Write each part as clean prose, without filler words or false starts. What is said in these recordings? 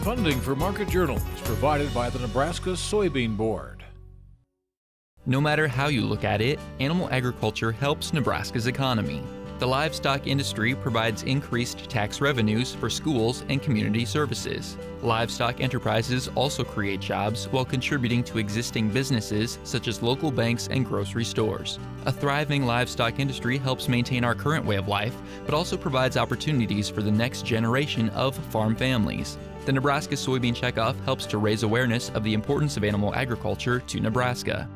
Funding for Market Journal is provided by the Nebraska Soybean Board. No matter how you look at it, animal agriculture helps Nebraska's economy. The livestock industry provides increased tax revenues for schools and community services. Livestock enterprises also create jobs while contributing to existing businesses such as local banks and grocery stores. A thriving livestock industry helps maintain our current way of life, but also provides opportunities for the next generation of farm families. The Nebraska Soybean Checkoff helps to raise awareness of the importance of animal agriculture to Nebraska.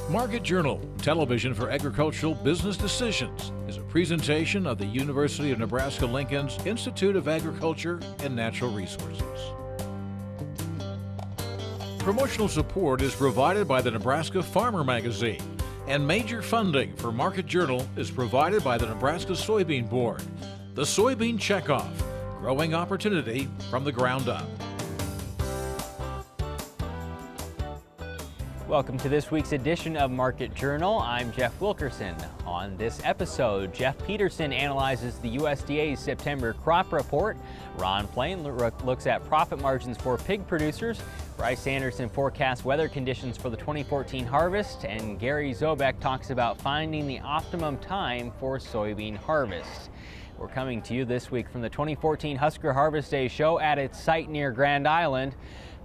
Market Journal, television for agricultural business decisions, is a presentation of the University of Nebraska-Lincoln's Institute of Agriculture and Natural Resources. Promotional support is provided by the Nebraska Farmer Magazine, and major funding for Market Journal is provided by the Nebraska Soybean Board. The Soybean Checkoff, growing opportunity from the ground up. Welcome to this week's edition of Market Journal. I'm Jeff Wilkerson. On this episode, Jeff Peterson analyzes the USDA's September crop report. Ron Plain looks at profit margins for pig producers. Bryce Anderson forecasts weather conditions for the 2014 harvest. And Gary Zobek talks about finding the optimum time for soybean harvest. We're coming to you this week from the 2014 Husker Harvest Days show at its site near Grand Island.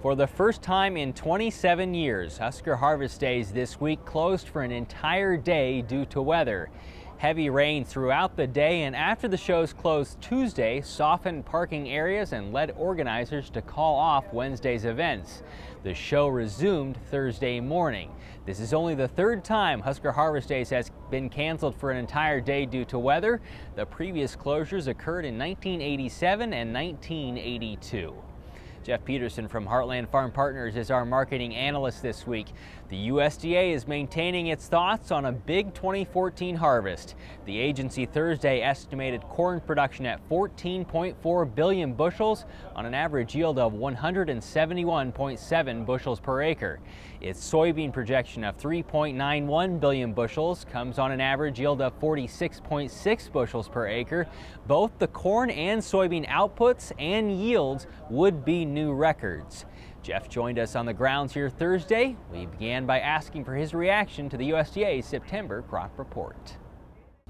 For the first time in 27 years, Husker Harvest Days this week closed for an entire day due to weather. Heavy rain throughout the day and after the show's closed Tuesday softened parking areas and led organizers to call off Wednesday's events. The show resumed Thursday morning. This is only the third time Husker Harvest Days has been canceled for an entire day due to weather. The previous closures occurred in 1987 and 1982. Jeff Peterson from Heartland Farm Partners is our marketing analyst this week. The USDA is maintaining its thoughts on a big 2014 harvest. The agency Thursday estimated corn production at 14.4 billion bushels on an average yield of 171.7 bushels per acre. Its soybean projection of 3.91 billion bushels comes on an average yield of 46.6 bushels per acre. Both the corn and soybean outputs and yields would be new records. Jeff joined us on the grounds here Thursday. We began by asking for his reaction to the USDA's September crop report.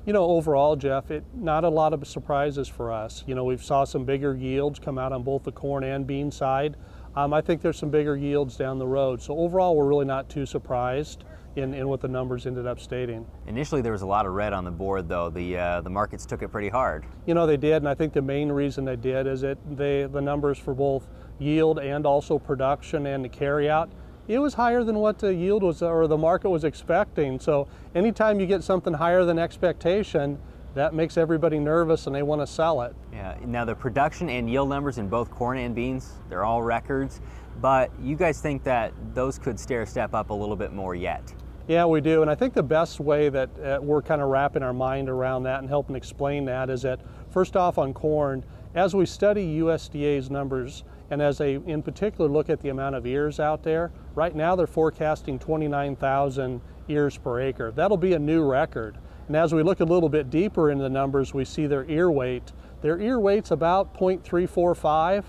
You know, overall, Jeff, not a lot of surprises for us. You know, we've saw some bigger yields come out on both the corn and bean side. I think there's some bigger yields down the road. So overall, we're really not too surprised in what the numbers ended up stating. Initially, there was a lot of red on the board, though. The markets took it pretty hard. You know, they did, and I think the main reason they did is that the numbers for both yield and also production and the carryout, it was higher than what the yield was or the market was expecting. So anytime you get something higher than expectation, that makes everybody nervous and they want to sell it. Yeah, now the production and yield numbers in both corn and beans, they're all records, but you guys think that those could stair-step up a little bit more yet? Yeah, we do, and I think the best way that we're kind of wrapping our mind around that and helping explain that is that, first off on corn, as we study USDA's numbers, and as they in particular look at the amount of ears out there, right now they're forecasting 29,000 ears per acre. That'll be a new record. And as we look a little bit deeper into the numbers, we see their ear weight. Their ear weight's about 0.345.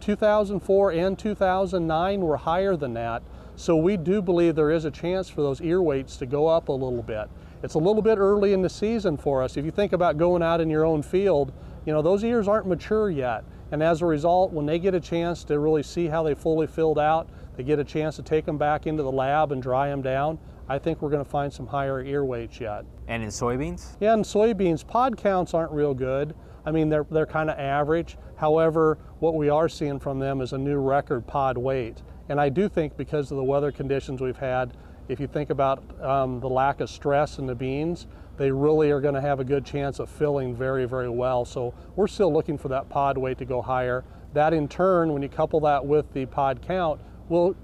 2004 and 2009 were higher than that. So we do believe there is a chance for those ear weights to go up a little bit. It's a little bit early in the season for us. If you think about going out in your own field, you know, those ears aren't mature yet. And as a result, when they get a chance to really see how they fully filled out, they get a chance to take them back into the lab and dry them down, I think we're going to find some higher ear weights yet. And in soybeans? Yeah, in soybeans, pod counts aren't real good. I mean, they're kind of average. However, what we are seeing from them is a new record pod weight. And I do think because of the weather conditions we've had, if you think about the lack of stress in the beans, they really are going to have a good chance of filling very, very well. So we're still looking for that pod weight to go higher. That in turn, when you couple that with the pod count,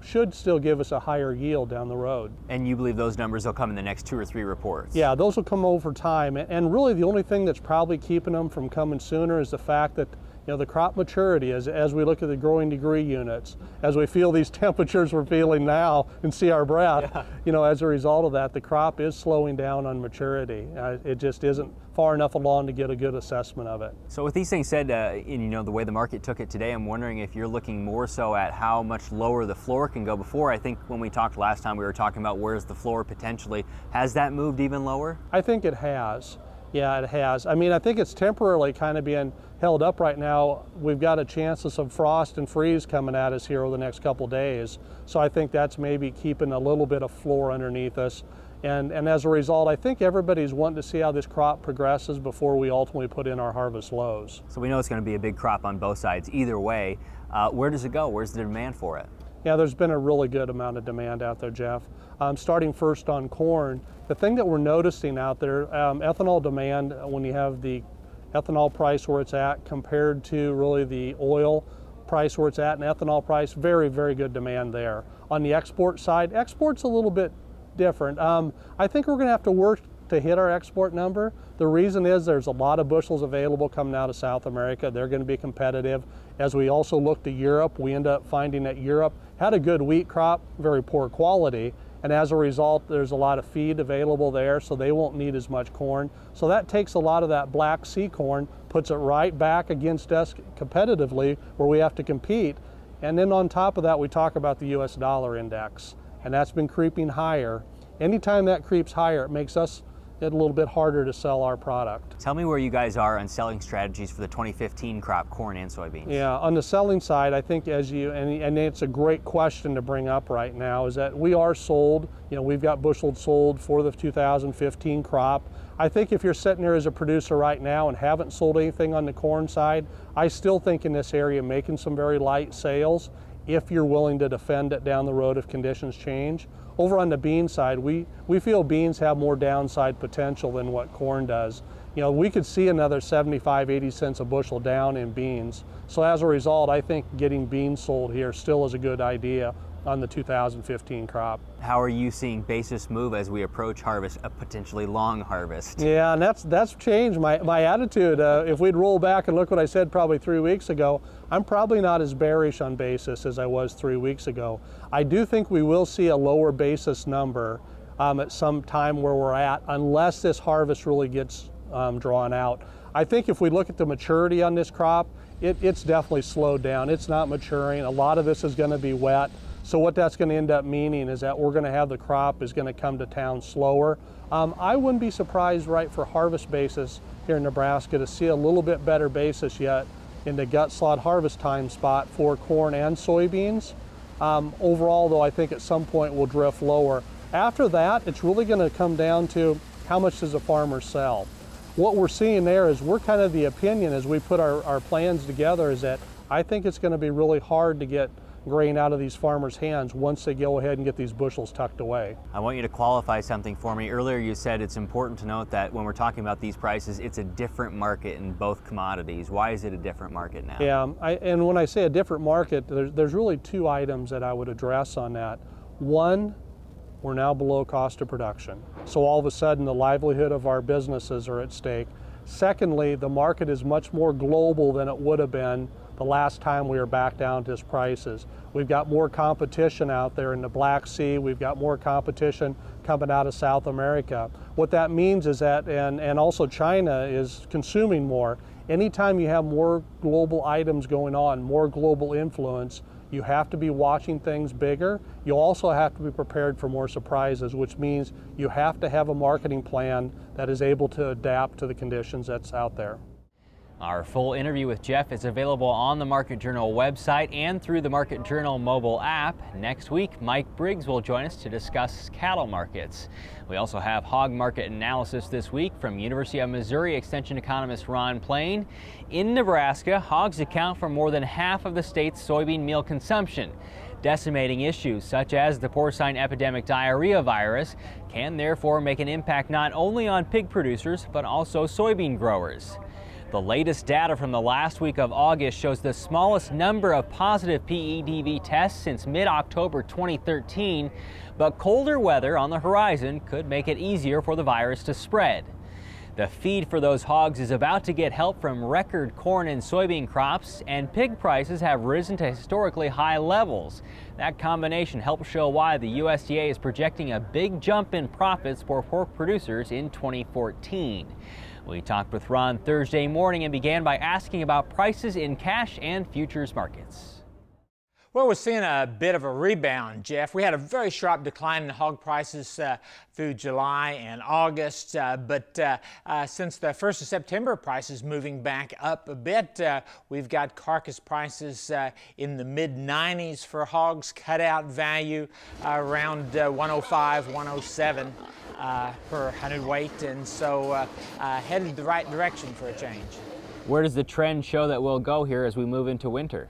should still give us a higher yield down the road. And you believe those numbers will come in the next 2 or 3 reports? Yeah, those will come over time. And really the only thing that's probably keeping them from coming sooner is the fact that, the crop maturity, as we look at the growing degree units, as we feel these temperatures we're feeling now and see our breath, as a result of that, the crop is slowing down on maturity. It just isn't far enough along to get a good assessment of it. So with these things said, the way the market took it today, I'm wondering if you're looking more so at how much lower the floor can go. Before, I think when we talked last time, we were talking about where's the floor potentially. Has that moved even lower? I think it has. Yeah, it has. I mean, I think it's temporarily kind of being held up right now. We've got a chance of some frost and freeze coming at us here over the next couple days. So I think that's maybe keeping a little bit of floor underneath us. And as a result, I think everybody's wanting to see how this crop progresses before we ultimately put in our harvest lows. So we know it's going to be a big crop on both sides either way. Where does it go? Where's the demand for it? Yeah, there's been a really good amount of demand out there, Jeff. Starting first on corn, the thing that we're noticing out there, ethanol demand, when you have the ethanol price where it's at compared to really the oil price where it's at and ethanol price, very, very good demand there. On the export side, export's a little bit different. I think we're going to have to work to hit our export number. The reason is there's a lot of bushels available coming out of South America. They're going to be competitive. As we also look to Europe, we end up finding that Europe had a good wheat crop, very poor quality, and as a result there's a lot of feed available there, so they won't need as much corn. So that takes a lot of that Black Sea corn, puts it right back against us competitively where we have to compete. And then on top of that, we talk about the US dollar index, and that's been creeping higher. Anytime that creeps higher, it makes us a little bit harder to sell our product. Tell me where you guys are on selling strategies for the 2015 crop, corn and soybeans. Yeah, on the selling side, I think and it's a great question to bring up right now, is that we are sold. We've got bushels sold for the 2015 crop. I think if you're sitting there as a producer right now and haven't sold anything on the corn side, I still think in this area making some very light sales if you're willing to defend it down the road if conditions change. Over on the bean side, we feel beans have more downside potential than what corn does. We could see another 75, 80 cents a bushel down in beans. So as a result, I think getting beans sold here still is a good idea on the 2015 crop. How are you seeing basis move as we approach harvest, a potentially long harvest? Yeah, and that's changed my attitude. If we'd roll back and look what I said probably 3 weeks ago, I'm probably not as bearish on basis as I was 3 weeks ago. I do think we will see a lower basis number at some time where we're at, unless this harvest really gets drawn out. I think if we look at the maturity on this crop, it's definitely slowed down. It's not maturing. A lot of this is going to be wet. So what that's going to end up meaning is that we're going to have the crop is going to come to town slower. I wouldn't be surprised right for harvest basis here in Nebraska to see a little bit better basis yet in the gut slot harvest time spot for corn and soybeans. Overall though, I think at some point we'll drift lower. After that, it's really going to come down to how much does a farmer sell. What we're seeing there is we're kind of the opinion as we put our plans together is that I think it's going to be really hard to get grain out of these farmers' hands once they go ahead and get these bushels tucked away. I want you to qualify something for me. Earlier you said it's important to note that when we're talking about these prices, it's a different market in both commodities. Why is it a different market now? Yeah, and when I say a different market, there's really two items that I would address on that. One, we're now below cost of production. So all of a sudden the livelihood of our businesses are at stake. Secondly, the market is much more global than it would have been the last time we were back down to prices. We've got more competition out there in the Black Sea. We've got more competition coming out of South America. What that means is that, and also China is consuming more. Anytime you have more global items going on, more global influence, you have to be watching things bigger. You also have to be prepared for more surprises, which means you have to have a marketing plan that is able to adapt to the conditions that's out there. Our full interview with Jeff is available on the Market Journal website and through the Market Journal mobile app. Next week, Mike Briggs will join us to discuss cattle markets. We also have Hog Market Analysis this week from University of Missouri Extension economist Ron Plain. In Nebraska, hogs account for more than half of the state's soybean meal consumption. Decimating issues such as the Porcine Epidemic Diarrhea virus can therefore make an impact not only on pig producers, but also soybean growers. The latest data from the last week of August shows the smallest number of positive PEDV tests since mid-October 2013, but colder weather on the horizon could make it easier for the virus to spread. The feed for those hogs is about to get help from record corn and soybean crops, and pig prices have risen to historically high levels. That combination helps show why the USDA is projecting a big jump in profits for pork producers in 2014. We talked with Ron Thursday morning and began by asking about prices in cash and futures markets. Well, we're seeing a bit of a rebound, Jeff. We had a very sharp decline in hog prices through July and August, but since the 1st of September, prices moving back up a bit. We've got carcass prices in the mid-90s for hogs, cutout value around 105, 107 per hundredweight, and so headed the right direction for a change. Where does the trend show that we'll go here as we move into winter?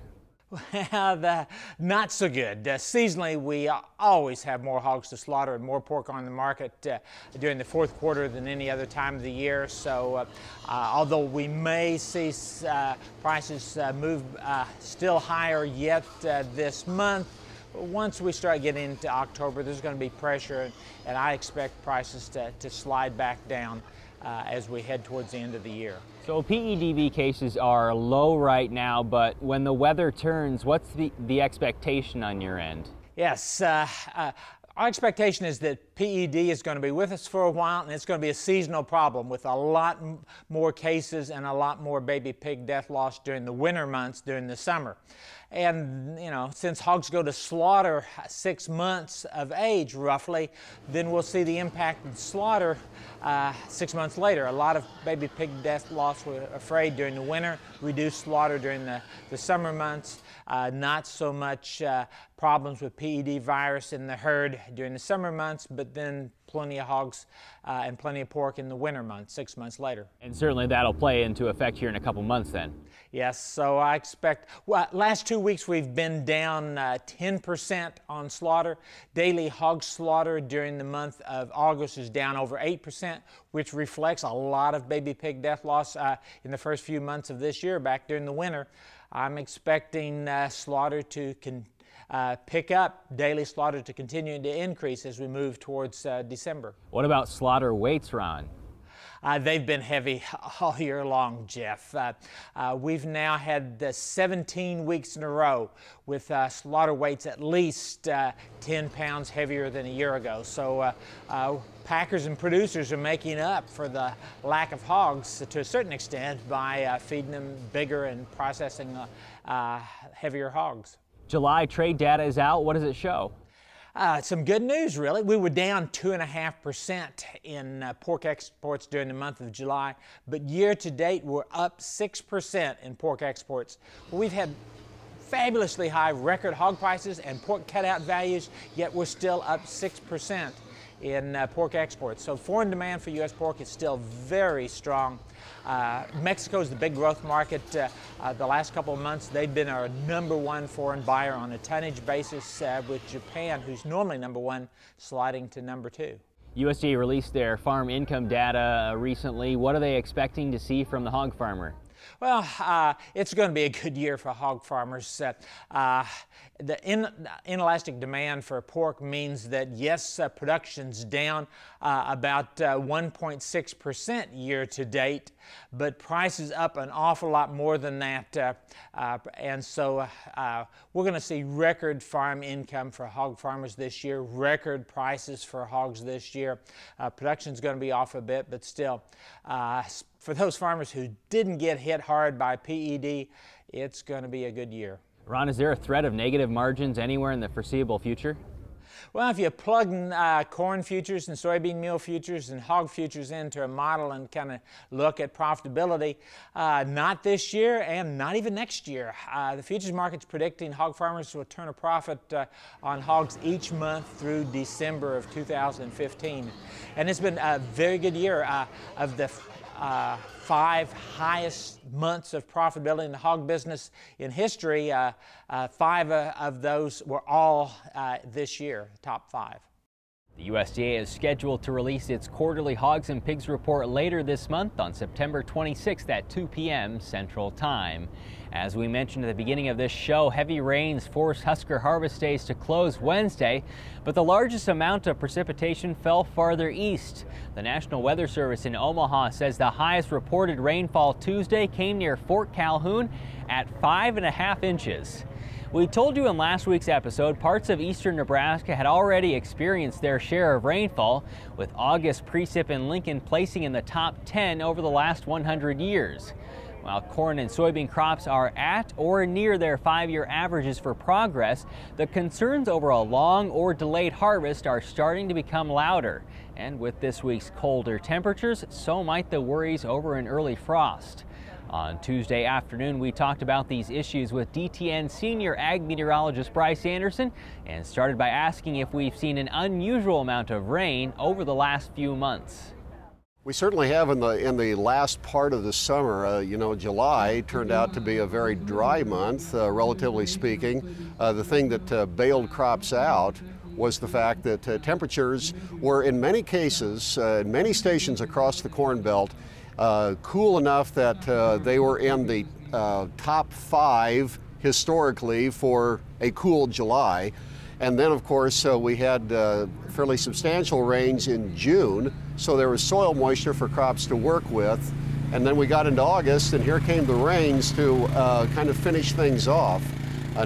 Well, not so good. Seasonally, we always have more hogs to slaughter and more pork on the market during the fourth quarter than any other time of the year. So although we may see prices move still higher yet this month, once we start getting into October, there's going to be pressure, and I expect prices to slide back down as we head towards the end of the year. So PEDV cases are low right now, but when the weather turns, what's the expectation on your end? Yes, our expectation is that PED is going to be with us for a while, and it's going to be a seasonal problem with a lot more cases and a lot more baby pig death loss during the winter months, during the summer. And, you know, since hogs go to slaughter 6 months of age, roughly, then we'll see the impact of slaughter 6 months later. A lot of baby pig death loss, we're afraid, during the winter, reduced slaughter during the summer months. Not so much problems with PED virus in the herd during the summer months, but then plenty of hogs and plenty of pork in the winter months, 6 months later. And certainly that'll play into effect here in a couple months then. Yes, so I expect, well, last 2 weeks we've been down 10% on slaughter. Daily hog slaughter during the month of August is down over 8%, which reflects a lot of baby pig death loss in the first few months of this year, back during the winter. I'm expecting slaughter to pick up, daily slaughter to continue to increase as we move towards December. What about slaughter weights, Ron? They've been heavy all year long, Jeff. We've now had 17 weeks in a row with slaughter weights at least 10 pounds heavier than a year ago. So packers and producers are making up for the lack of hogs to a certain extent by feeding them bigger and processing heavier hogs. July trade data is out. What does it show? Some good news, really. We were down 2.5% in pork exports during the month of July, but year to date we're up 6% in pork exports. We've had fabulously high record hog prices and pork cutout values, yet we're still up 6% in pork exports. So foreign demand for U.S. pork is still very strong. Mexico is the big growth market. The last couple of months, they've been our #1 foreign buyer on a tonnage basis, with Japan, who's normally #1, sliding to #2. USDA released their farm income data recently. What are they expecting to see from the hog farmer? Well, it's going to be a good year for hog farmers. The inelastic demand for pork means that, yes, production's down about 1.6% year to date, but prices up an awful lot more than that. And so we're going to see record farm income for hog farmers this year, record prices for hogs this year. Production's going to be off a bit, but still, for those farmers who didn't get hit hard by PED, it's going to be a good year. Ron, is there a threat of negative margins anywhere in the foreseeable future? Well, if you plug corn futures and soybean meal futures and hog futures into a model and kind of look at profitability, not this year and not even next year. The futures market's predicting hog farmers will turn a profit on hogs each month through December of 2015. And it's been a very good year. Of the 5 highest months of profitability in the hog business in history, 5 of those were all this year, top 5. The USDA is scheduled to release its quarterly hogs and pigs report later this month on September 26th at 2 p.m. Central Time. As we mentioned at the beginning of this show, heavy rains forced Husker Harvest Days to close Wednesday, but the largest amount of precipitation fell farther east. The National Weather Service in Omaha says the highest reported rainfall Tuesday came near Fort Calhoun at 5.5 inches. We told you in last week's episode, parts of eastern Nebraska had already experienced their share of rainfall, with August precip in Lincoln placing in the top 10 over the last 100 years. While corn and soybean crops are at or near their 5-year averages for progress, the concerns over a long or delayed harvest are starting to become louder. And with this week's colder temperatures, so might the worries over an early frost. On Tuesday afternoon, we talked about these issues with DTN senior ag meteorologist Bryce Anderson and started by asking if we've seen an unusual amount of rain over the last few months. We certainly have in the last part of the summer. July turned out to be a very dry month, relatively speaking. The thing that bailed crops out was the fact that temperatures were in many cases, in many stations across the Corn Belt, cool enough that they were in the top 5 historically for a cool July. And then, of course, we had fairly substantial rains in June, so there was soil moisture for crops to work with. And then we got into August, and here came the rains to kind of finish things off.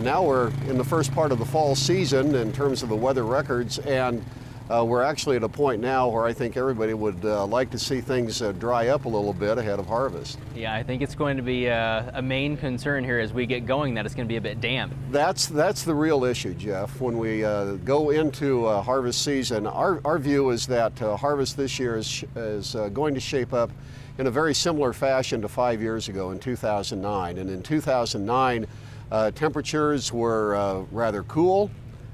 Now we're in the first part of the fall season in terms of the weather records, and we're actually at a point now where I think everybody would like to see things dry up a little bit ahead of harvest. Yeah, I think it's going to be a main concern here as we get going, that it's going to be a bit damp. That's the real issue, Jeff. When we go into harvest season, our view is that harvest this year is going to shape up in a very similar fashion to 5 years ago in 2009. And in 2009, temperatures were rather cool,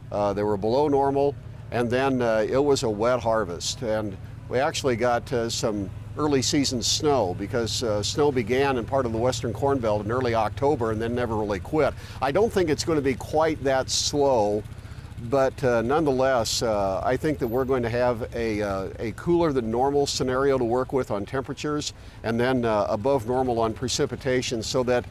they were below normal, and then it was a wet harvest. And we actually got some early season snow because snow began in part of the western Corn Belt in early October and then never really quit. I don't think it's going to be quite that slow, but nonetheless, I think that we're going to have a cooler than normal scenario to work with on temperatures, and then above normal on precipitation, so that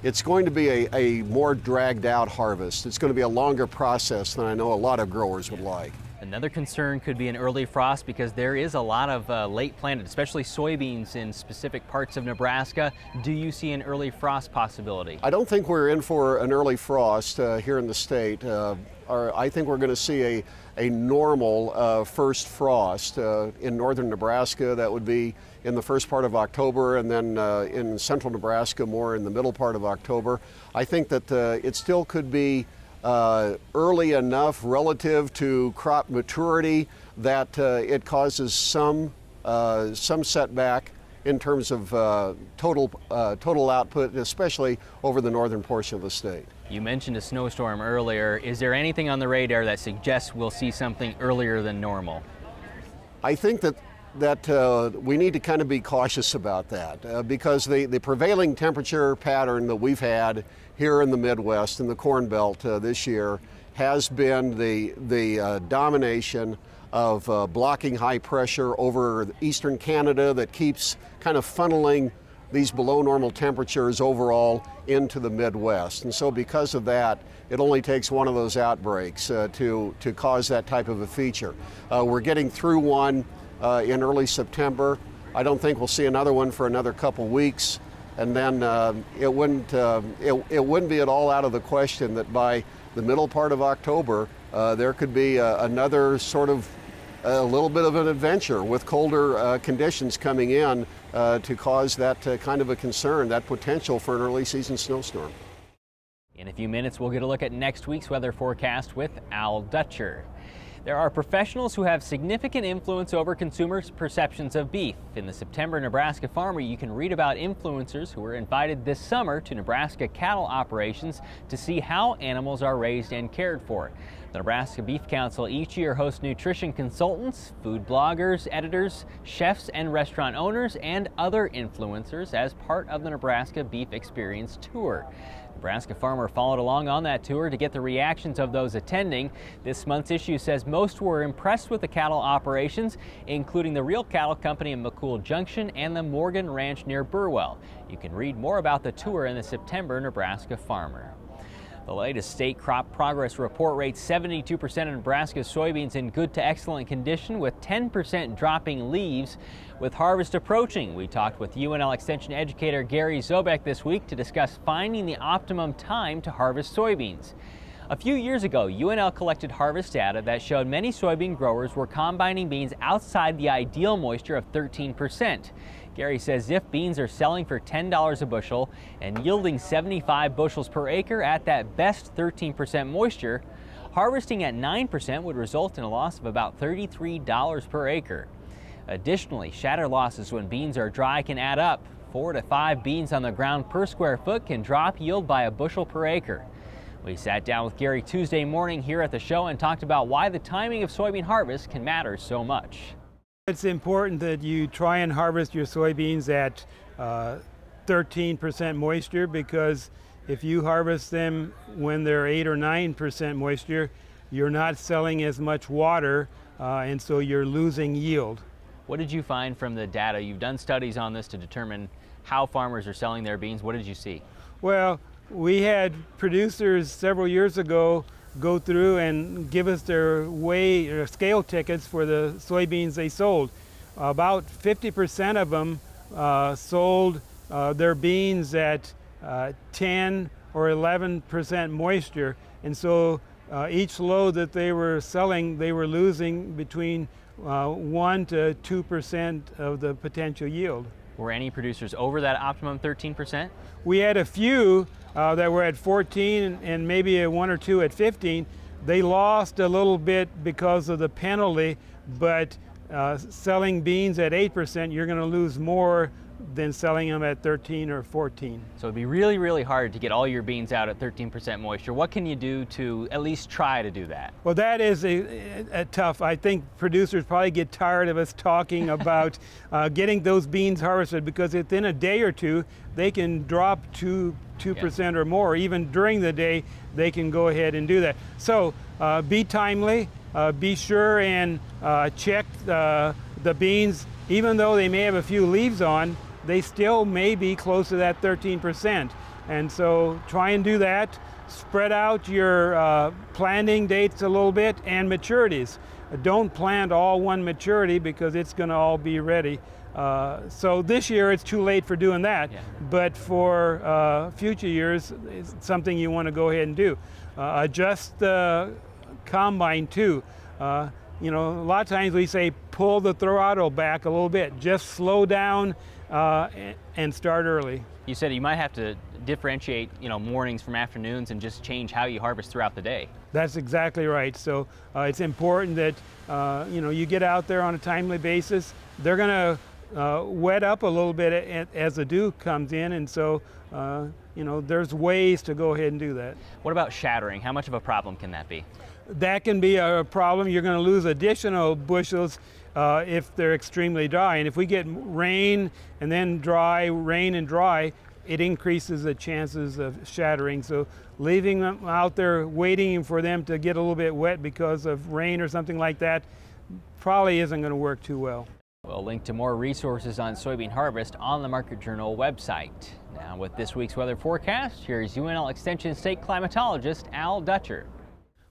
it's going to be a more dragged out harvest. It's going to be a longer process than I know a lot of growers would like. Another concern could be an early frost, because there is a lot of late planted, especially soybeans in specific parts of Nebraska. Do you see an early frost possibility? I don't think we're in for an early frost here in the state. I think we're going to see a normal first frost in northern Nebraska. That would be in the first part of October, and then in central Nebraska more in the middle part of October. I think that it still could be early enough relative to crop maturity that it causes some setback in terms of total output, especially over the northern portion of the state. You mentioned a snowstorm earlier. Is there anything on the radar that suggests we'll see something earlier than normal? I think that we need to kind of be cautious about that because the prevailing temperature pattern that we've had here in the Midwest, in the Corn Belt this year, has been the domination of blocking high pressure over eastern Canada that keeps kind of funneling these below normal temperatures overall into the Midwest. And so because of that, it only takes one of those outbreaks to cause that type of a feature. We're getting through one in early September. I don't think we'll see another one for another couple weeks. And then it wouldn't be at all out of the question that by the middle part of October, there could be another sort of a little bit of an adventure with colder conditions coming in to cause that kind of a concern, that potential for an early season snowstorm. In a few minutes, we'll get a look at next week's weather forecast with Al Dutcher. There are professionals who have significant influence over consumers' perceptions of beef. In the September Nebraska Farmer, you can read about influencers who were invited this summer to Nebraska cattle operations to see how animals are raised and cared for. The Nebraska Beef Council each year hosts nutrition consultants, food bloggers, editors, chefs and restaurant owners, and other influencers as part of the Nebraska Beef Experience Tour. Nebraska farmer followed along on that tour to get the reactions of those attending. This month's issue says most were impressed with the cattle operations, including the Real Cattle Company in McCool Junction and the Morgan Ranch near Burwell. You can read more about the tour in the September Nebraska Farmer. The latest state crop progress report rates 72% of Nebraska's soybeans in good to excellent condition, with 10% dropping leaves. With harvest approaching, we talked with UNL Extension educator Gary Zobek this week to discuss finding the optimum time to harvest soybeans. A few years ago, UNL collected harvest data that showed many soybean growers were combining beans outside the ideal moisture of 13%. Gary says if beans are selling for $10 a bushel and yielding 75 bushels per acre at that best 13% moisture, harvesting at 9% would result in a loss of about $33 per acre. Additionally, shatter losses when beans are dry can add up. 4 to 5 beans on the ground per square foot can drop yield by a bushel per acre. We sat down with Gary Tuesday morning here at the show and talked about why the timing of soybean harvest can matter so much. It's important that you try and harvest your soybeans at 13% moisture, because if you harvest them when they're 8 or 9% moisture, you're not selling as much water, and so you're losing yield. What did you find from the data? You've done studies on this to determine how farmers are selling their beans. What did you see? Well, we had producers several years ago go through and give us their scale tickets for the soybeans they sold. About 50% of them sold their beans at 10 or 11% moisture, and so each load that they were selling, they were losing between 1 to 2% of the potential yield. Were any producers over that optimum 13%? We had a few that were at 14 and maybe one or two at 15. They lost a little bit because of the penalty, but selling beans at 8%, you're going to lose more than selling them at 13 or 14. So it'd be really, really hard to get all your beans out at 13% moisture. What can you do to at least try to do that? Well, that is a tough. I think producers probably get tired of us talking about getting those beans harvested, because within a day or two, they can drop 2% or more. Even during the day, they can go ahead and do that. So be timely, be sure and check the beans. Even though they may have a few leaves on, they still may be close to that 13%. And so try and do that. Spread out your planting dates a little bit and maturities. Don't plant all one maturity, because it's going to all be ready. So this year it's too late for doing that, but for future years it's something you want to go ahead and do. Adjust the combine too. You know, a lot of times we say pull the throttle back a little bit. Just slow down and start early. You said you might have to differentiate, mornings from afternoons and just change how you harvest throughout the day. That's exactly right. So it's important that you get out there on a timely basis. They're going to wet up a little bit as the dew comes in, and so there's ways to go ahead and do that. What about shattering? How much of a problem can that be? That can be a problem. You're going to lose additional bushels if they're extremely dry. And if we get rain and then dry, rain and dry, it increases the chances of shattering. So leaving them out there waiting for them to get a little bit wet because of rain or something like that probably isn't going to work too well. We'll link to more resources on soybean harvest on the Market Journal website. Now with this week's weather forecast, here's UNL Extension State Climatologist Al Dutcher.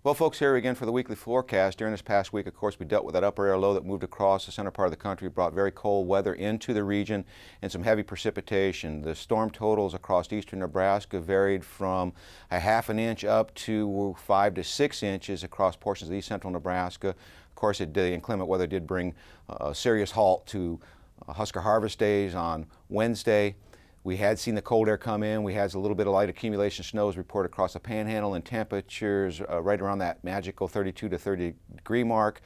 Well, folks, here again for the weekly forecast. During this past week, of course, we dealt with that upper air low that moved across the center part of the country, brought very cold weather into the region and some heavy precipitation. The storm totals across eastern Nebraska varied from a ½ inch up to 5 to 6 inches across portions of east central Nebraska. Of course, the inclement weather did bring a serious halt to Husker Harvest Days on Wednesday. We had seen the cold air come in. We had a little bit of light accumulation of snows reported across the panhandle, and temperatures right around that magical 32 to 30 degree mark.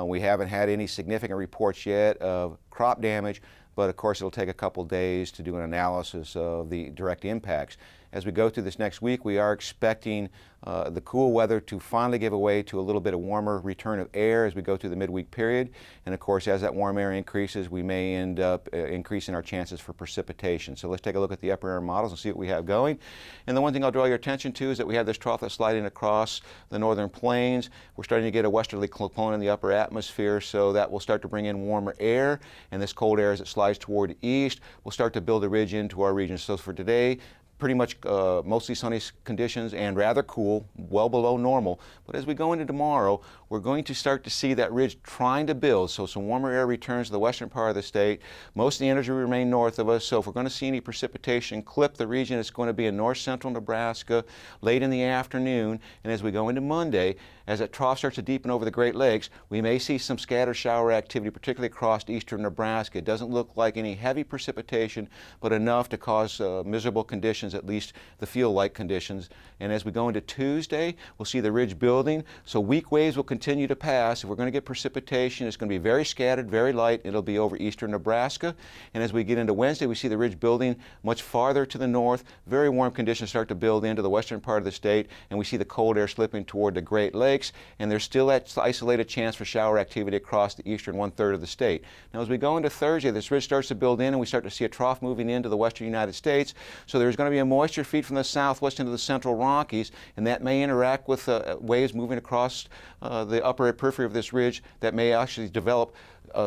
We haven't had any significant reports yet of crop damage, but of course it'll take a couple days to do an analysis of the direct impacts. As we go through this next week, we are expecting the cool weather to finally give way to a little bit of warmer return of air as we go through the midweek period. And of course, as that warm air increases, we may end up increasing our chances for precipitation. So let's take a look at the upper air models and see what we have going. And the one thing I'll draw your attention to is that we have this trough that's sliding across the northern plains. We're starting to get a westerly component in the upper atmosphere, so that will start to bring in warmer air, and this cold air as it slides toward the east will start to build a ridge into our region. So for today, pretty much mostly sunny conditions and rather cool, well below normal. But as we go into tomorrow, we're going to start to see that ridge trying to build. So some warmer air returns to the western part of the state. Most of the energy will remain north of us. So if we're going to see any precipitation clip the region, it's going to be in north central Nebraska late in the afternoon. And as we go into Monday, as that trough starts to deepen over the Great Lakes, we may see some scattered shower activity, particularly across eastern Nebraska. It doesn't look like any heavy precipitation, but enough to cause miserable conditions, at least the feel-like conditions. And as we go into Tuesday, we'll see the ridge building. So weak waves will continue to pass. If we're going to get precipitation, it's going to be very scattered, very light. It'll be over eastern Nebraska. And as we get into Wednesday, we see the ridge building much farther to the north. Very warm conditions start to build into the western part of the state, and we see the cold air slipping toward the Great Lakes. And there's still that isolated chance for shower activity across the eastern one-third of the state. Now as we go into Thursday, this ridge starts to build in, and we start to see a trough moving into the western United States. So there's going to be a moisture feed from the southwest into the central Rockies, and that may interact with waves moving across the upper periphery of this ridge that may actually develop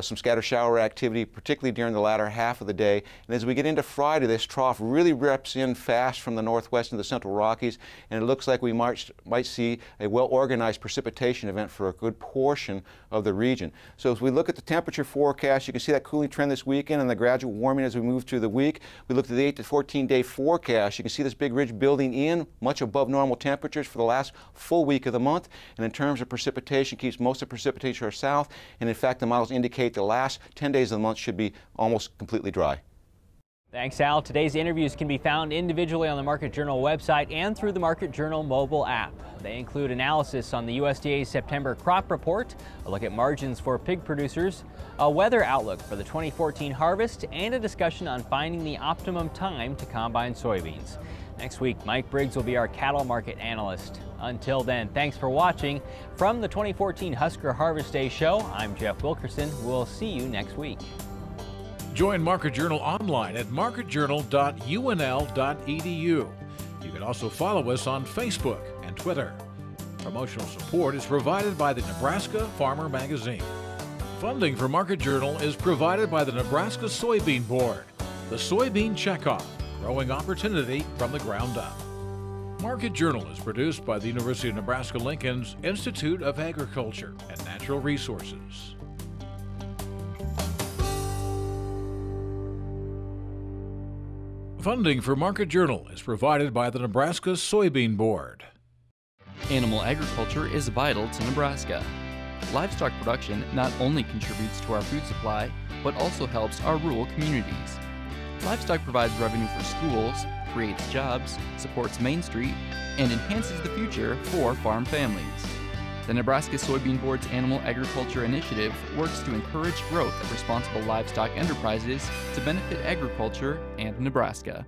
some scattered shower activity, particularly during the latter half of the day. And as we get into Friday, this trough really reps in fast from the northwest into the central Rockies, and it looks like we might see a well-organized precipitation event for a good portion of the region. So as we look at the temperature forecast, you can see that cooling trend this weekend and the gradual warming as we move through the week. We looked at the 8 to 14-day forecast. You can see this big ridge building in much above normal temperatures for the last full week of the month. And in terms of precipitation, keeps most of the precipitation to our south. And in fact, the models indicate the last 10 days of the month should be almost completely dry. Thanks, Al. Today's interviews can be found individually on the Market Journal website and through the Market Journal mobile app. They include analysis on the USDA's September crop report, a look at margins for pig producers, a weather outlook for the 2014 harvest, and a discussion on finding the optimum time to combine soybeans. Next week, Mike Briggs will be our cattle market analyst. Until then, thanks for watching. From the 2014 Husker Harvest Days show, I'm Jeff Wilkerson. We'll see you next week. Join Market Journal online at marketjournal.unl.edu. You can also follow us on Facebook and Twitter. Promotional support is provided by the Nebraska Farmer Magazine. Funding for Market Journal is provided by the Nebraska Soybean Board. The Soybean Checkoff, growing opportunity from the ground up. Market Journal is produced by the University of Nebraska-Lincoln's Institute of Agriculture and Natural Resources. Funding for Market Journal is provided by the Nebraska Soybean Board. Animal agriculture is vital to Nebraska. Livestock production not only contributes to our food supply, but also helps our rural communities. Livestock provides revenue for schools, creates jobs, supports Main Street, and enhances the future for farm families. The Nebraska Soybean Board's Animal Agriculture Initiative works to encourage growth of responsible livestock enterprises to benefit agriculture and Nebraska.